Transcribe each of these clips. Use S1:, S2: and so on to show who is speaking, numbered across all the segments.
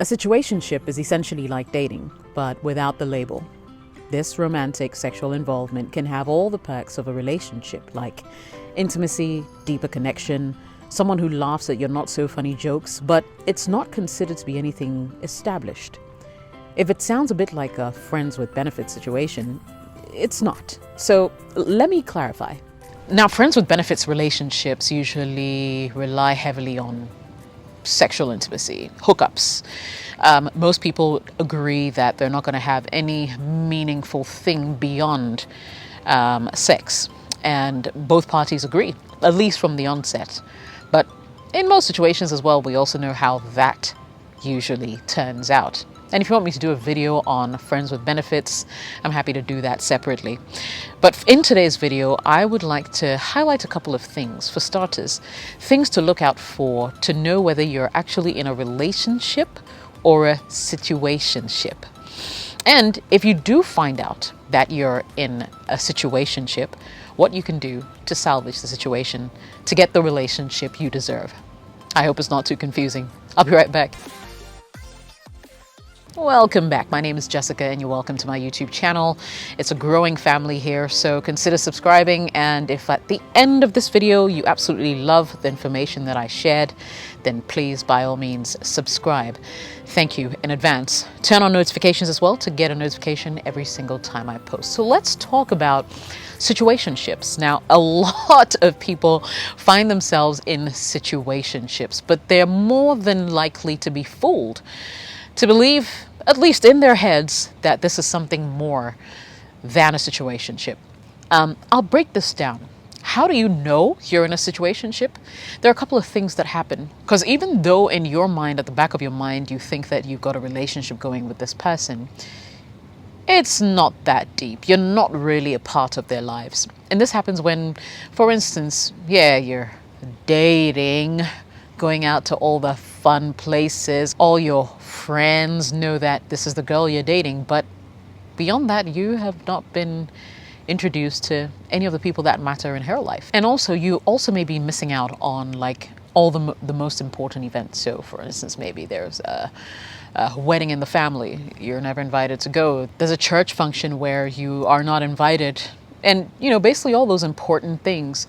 S1: A situationship is essentially like dating, but without the label. This romantic sexual involvement can have all the perks of a relationship, like intimacy, deeper connection, someone who laughs at your not-so-funny jokes, but it's not considered to be anything established. If it sounds a bit like a friends with benefits situation, it's not. So let me clarify. Now, friends with benefits relationships usually rely heavily on sexual intimacy, hookups. Most people agree that they're not going to have any meaningful thing beyond sex. And both parties agree, at least from the onset. But in most situations as well, we also know how that usually turns out. And if you want me to do a video on friends with benefits, I'm happy to do that separately. But in today's video, I would like to highlight a couple of things. For starters, things to look out for to know whether you're actually in a relationship or a situationship. And if you do find out that you're in a situationship, what you can do to salvage the situation to get the relationship you deserve. I hope it's not too confusing. I'll be right back. Welcome back. My name is Jessica and you're welcome to my YouTube channel. It's a growing family here, so consider subscribing, and if at the end of this video you absolutely love the information that I shared, then please by all means subscribe. Thank you in advance. Turn on notifications as well to get a notification every single time I post. So let's talk about situationships. Now, a lot of people find themselves in situationships, but they're more than likely to be fooled to believe, at least in their heads, that this is something more than a situationship. I'll break this down. How do you know you're in a situationship? There are a couple of things that happen, because even though in your mind, at the back of your mind, you think that you've got a relationship going with this person, it's not that deep. You're not really a part of their lives. And this happens when, for instance, you're dating, going out to all the fun places. All your friends know that this is the girl you're dating, but beyond that, you have not been introduced to any of the people that matter in her life. And also, you also may be missing out on like all the most important events. So for instance, maybe there's a wedding in the family. You're never invited to go. There's a church function where you are not invited. And, basically all those important things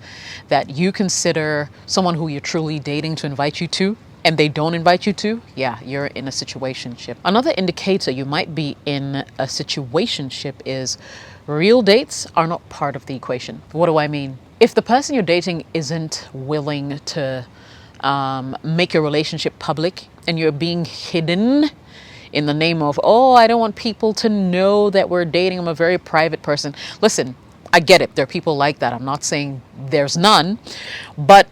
S1: that you consider someone who you're truly dating to invite you to, and they don't invite you to, you're in a situationship. Another indicator you might be in a situationship is real dates are not part of the equation. What do I mean? If the person you're dating isn't willing to make your relationship public, and you're being hidden in the name of, I don't want people to know that we're dating, I'm a very private person. Listen, I get it. There are people like that. I'm not saying there's none, but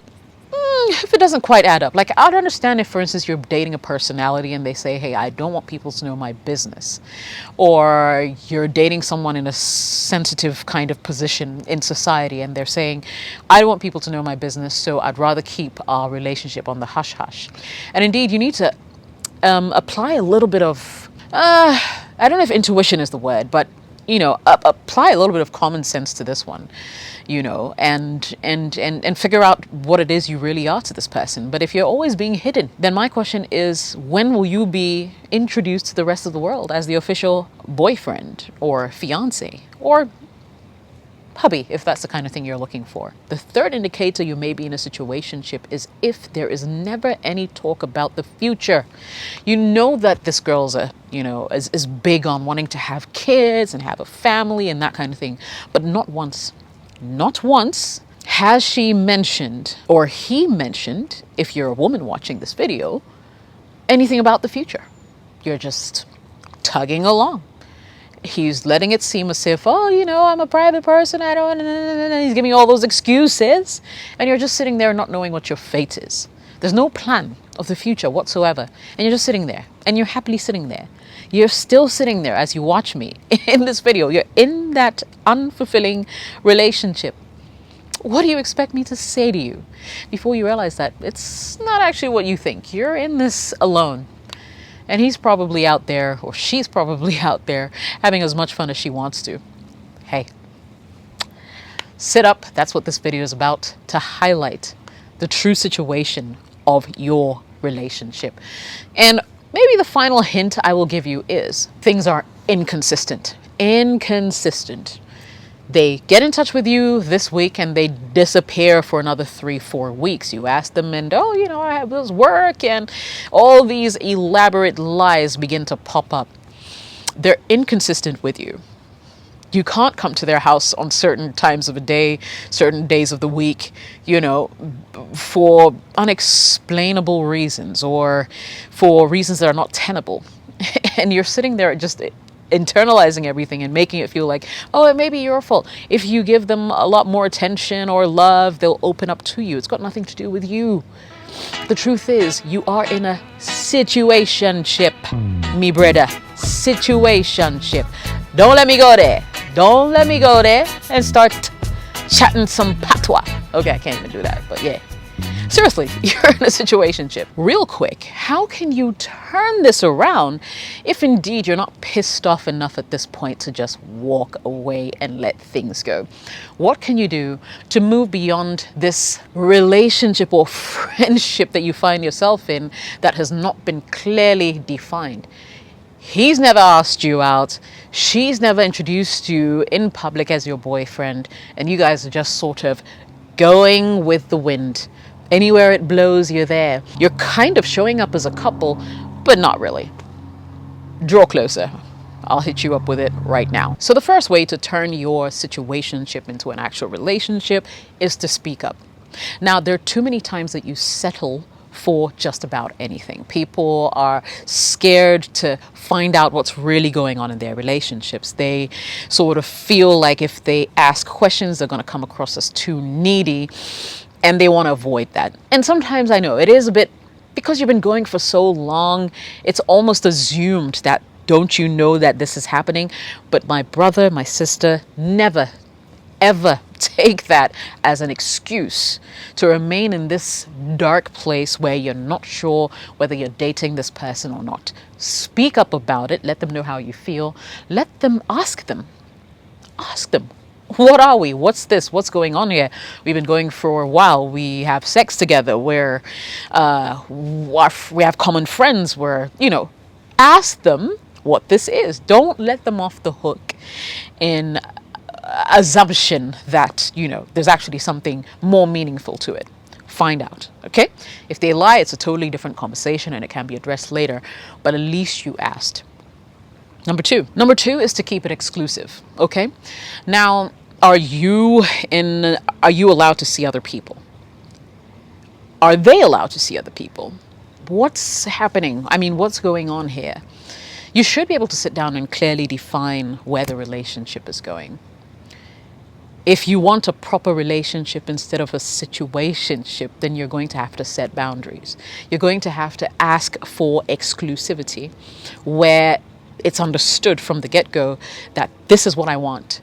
S1: if it doesn't quite add up, like I'd understand if, for instance, you're dating a personality and they say, hey, I don't want people to know my business, or you're dating someone in a sensitive kind of position in society and they're saying, I don't want people to know my business, so I'd rather keep our relationship on the hush hush. And indeed, you need to apply a little bit of, I don't know if intuition is the word, but apply a little bit of common sense to this one, and figure out what it is you really are to this person. But if you're always being hidden, then my question is, when will you be introduced to the rest of the world as the official boyfriend or fiance or hubby, if that's the kind of thing you're looking for? The third indicator you may be in a situationship is if there is never any talk about the future. You know that this girl's is big on wanting to have kids and have a family and that kind of thing, but not once has she mentioned, or he mentioned, if you're a woman watching this video, anything about the future. You're just tugging along. He's letting it seem as if, I'm a private person, I don't, he's giving you all those excuses, and you're just sitting there not knowing what your fate is. There's no plan of the future whatsoever, and you're just sitting there, and you're happily sitting there. You're still sitting there as you watch me in this video. You're in that unfulfilling relationship. What do you expect me to say to you before you realize that it's not actually what you think? You're in this alone. And he's probably out there, or she's probably out there, having as much fun as she wants to. Hey, sit up. That's what this video is about, to highlight the true situation of your relationship. And maybe the final hint I will give you is things are inconsistent. Inconsistent. They get in touch with you this week and they disappear for another 3-4 weeks. You ask them and, oh, you know, I have this work, and all these elaborate lies begin to pop up. They're inconsistent with you. You can't come to their house on certain times of the day, certain days of the week, you know, for unexplainable reasons or for reasons that are not tenable. And you're sitting there just internalizing everything and making it feel like, oh, it may be your fault. If you give them a lot more attention or love, they'll open up to you. It's got nothing to do with you. The truth is, you are in a situationship, me brother. Situationship. Don't let me go there. Don't let me go there and start chatting some patois. Okay, I can't even do that, but yeah. Seriously, you're in a situationship. Real quick, how can you turn this around if indeed you're not pissed off enough at this point to just walk away and let things go? What can you do to move beyond this relationship or friendship that you find yourself in that has not been clearly defined? He's never asked you out. She's never introduced you in public as your boyfriend. And you guys are just sort of going with the wind. Anywhere it blows, you're there. You're kind of showing up as a couple, but not really. Draw closer. I'll hit you up with it right now. So the first way to turn your situationship into an actual relationship is to speak up. Now, there are too many times that you settle for just about anything. People are scared to find out what's really going on in their relationships. They sort of feel like if they ask questions, they're going to come across as too needy, and they want to avoid that. And sometimes I know it is a bit, because you've been going for so long, it's almost assumed that, don't you know that this is happening? But my brother, my sister, never, ever take that as an excuse to remain in this dark place where you're not sure whether you're dating this person or not. Speak up about it. Let them know how you feel. Let them ask them. Ask them. What are we? What's this? What's going on here? We've been going for a while. We have sex together. We have common friends. Ask them what this is. Don't let them off the hook in assumption that, there's actually something more meaningful to it. Find out, okay? If they lie, it's a totally different conversation and it can be addressed later, but at least you asked. Number two is to keep it exclusive, okay? Now, are you allowed to see other people? Are they allowed to see other people? What's happening? What's going on here? You should be able to sit down and clearly define where the relationship is going. If you want a proper relationship instead of a situationship, then you're going to have to set boundaries. You're going to have to ask for exclusivity where it's understood from the get-go that this is what I want.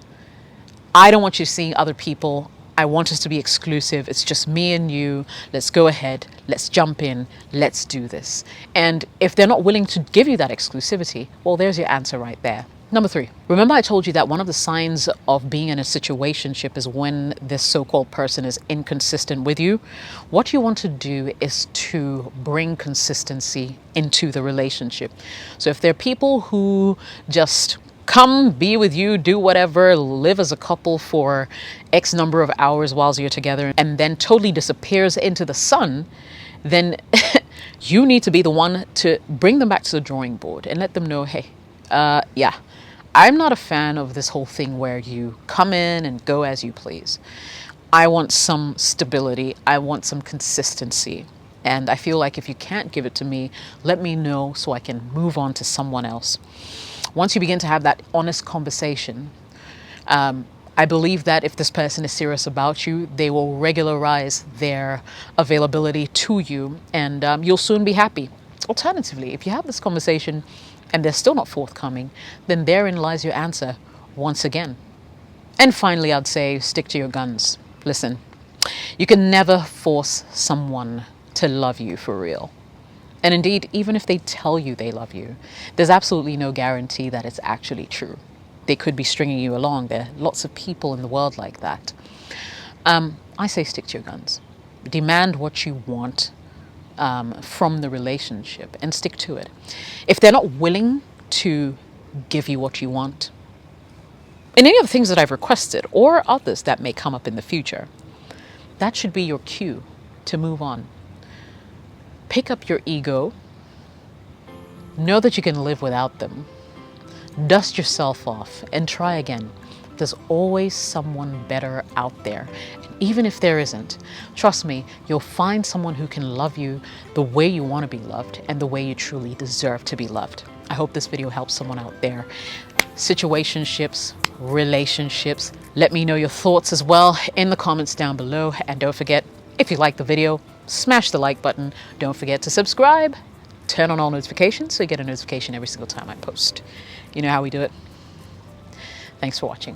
S1: I don't want you seeing other people. I want us to be exclusive. It's just me and you. Let's go ahead. Let's jump in. Let's do this. And if they're not willing to give you that exclusivity, well, there's your answer right there. Number 3, remember I told you that one of the signs of being in a situationship is when this so-called person is inconsistent with you. What you want to do is to bring consistency into the relationship. So if there are people who just come, be with you, do whatever, live as a couple for X number of hours while you're together, and then totally disappears into the sun, then you need to be the one to bring them back to the drawing board and let them know, hey, I'm not a fan of this whole thing where you come in and go as you please. I want some stability. I want some consistency. And I feel like if you can't give it to me, let me know so I can move on to someone else. Once you begin to have that honest conversation, I believe that if this person is serious about you, they will regularize their availability to you, and you'll soon be happy. Alternatively, if you have this conversation and they're still not forthcoming, then therein lies your answer once again. And finally, I'd say stick to your guns. Listen, you can never force someone to love you for real. And indeed, even if they tell you they love you, there's absolutely no guarantee that it's actually true. They could be stringing you along. There are lots of people in the world like that. I say stick to your guns. Demand what you want. from the relationship and stick to it. If they're not willing to give you what you want, in any of the things that I've requested or others that may come up in the future, that should be your cue to move on. Pick up your ego. Know that you can live without them. Dust yourself off and try again. There's always someone better out there. And even if there isn't, trust me, you'll find someone who can love you the way you want to be loved and the way you truly deserve to be loved. I hope this video helps someone out there. Situationships, relationships. Let me know your thoughts as well in the comments down below. And don't forget, if you like the video, smash the like button. Don't forget to subscribe. Turn on all notifications so you get a notification every single time I post. You know how we do it. Thanks for watching.